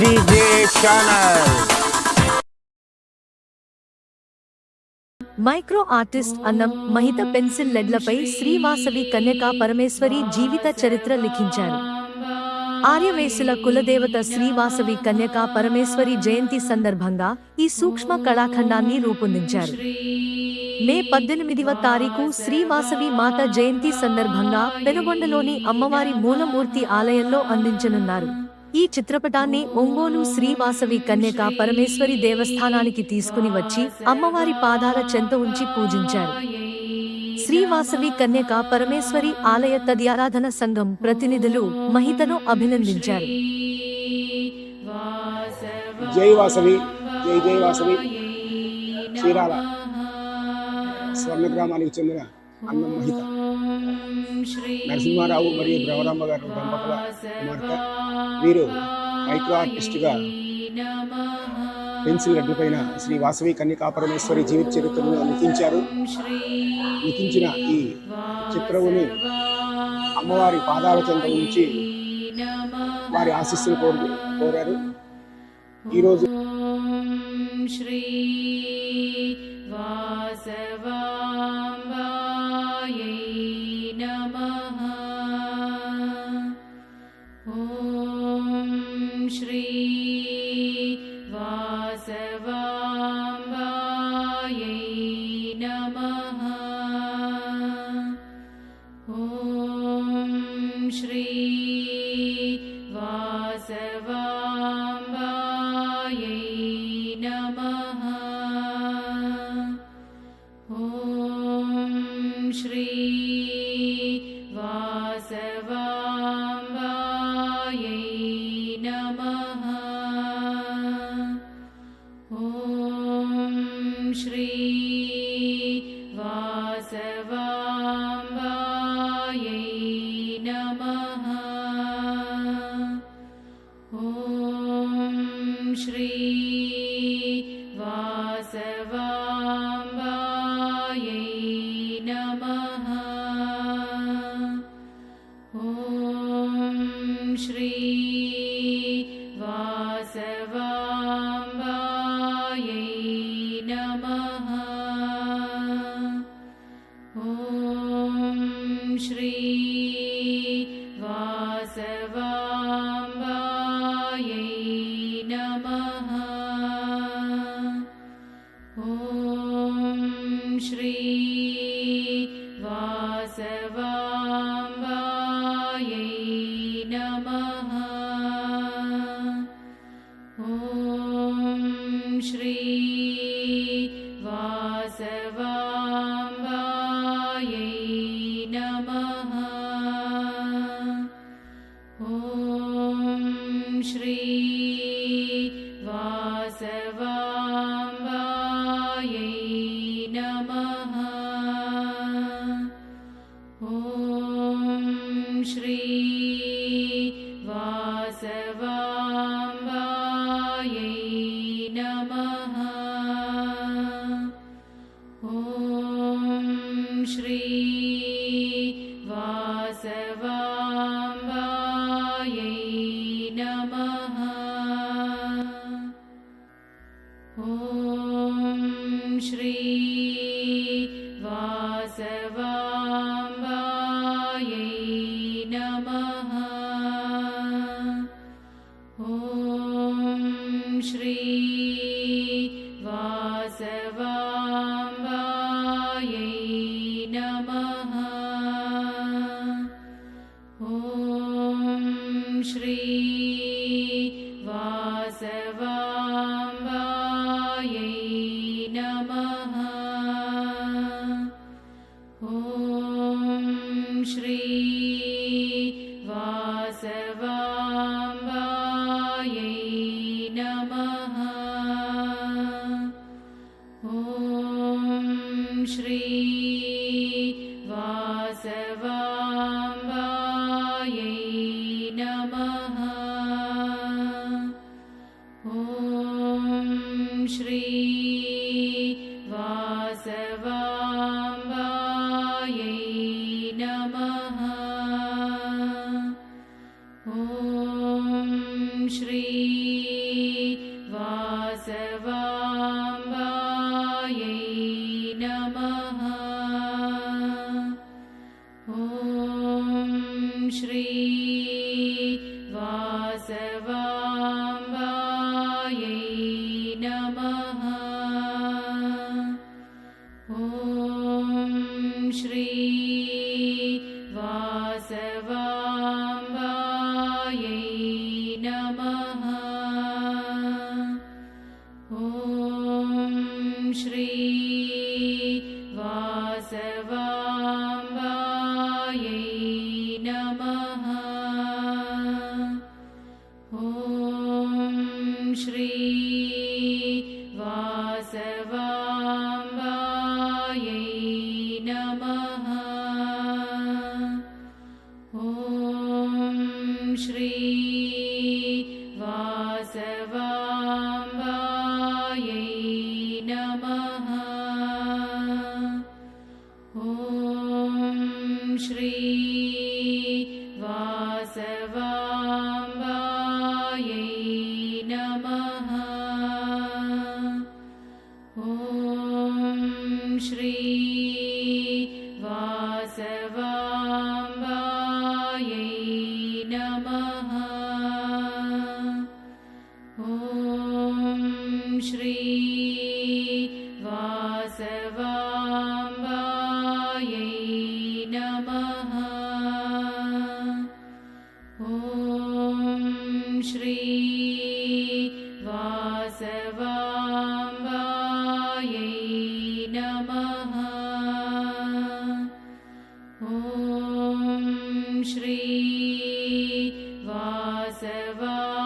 DJ channel. Micro artist అన్నం Mahitha pencil లెడ్లపై Sri Vasavi Kanyaka Parameshwari జీవిత చరిత్ర లిఖించారు. ఆర్యవేశుల కులదేవత శ్రీవాసవి కన్యకా పరమేశ్వరి జయంతి సందర్భంగా ఈ సూక్ష్మ కళాఖండాన్ని రూపొందించారు. మే 18వ తారీఖు శ్రీవాసవి మాత జయంతి సందర్భంగా పెనుగొండలోని అమ్మవారి మూలమూర్తి ఆలయంలో అందించనున్నారు. ఈ చిత్రపటాన్ని ఒంగోలు శ్రీవాసవి కన్యకా పరమేశ్వరి దేవస్థానానికి తీసుకుని వచ్చి అమ్మవారి పాదాల చెంత ఉంచి పూజించారు. శ్రీవాసవి కన్యకా పరమేశ్వరి ఆలయ తదియారాధన సంఘం ప్రతినిధులు మహితను అభినందించారు. జై వాసవి, జై జై వాసవి. చీరాల స్వర్ణ గ్రామానికి చెందిన అన్నం మహిత నరసింహారావు మరియు భ్రమరాంబ గారి దంపతుల కుమార్తె. వీరు మైక్రో ఆర్టిస్ట్గా పెన్సిల్ రెడ్డి పైన శ్రీ వాసవి కన్యకా పరమేశ్వరి జీవిత చరిత్రను లిఖించారు. లిఖించిన ఈ చిత్రముని అమ్మవారి పాదాల చెంత నుంచి వారి ఆశీస్సులు కోరారు. ఈరోజు श्री वासवाम्बायै ॐ श्री वासवाम्बायै नमः। ॐ श्री वासवाम्बायै नमः। ॐ श्री वासवाम्बायै नमः। ॐ श्री वासवाम्बायै नमः। ॐ श्री वासवा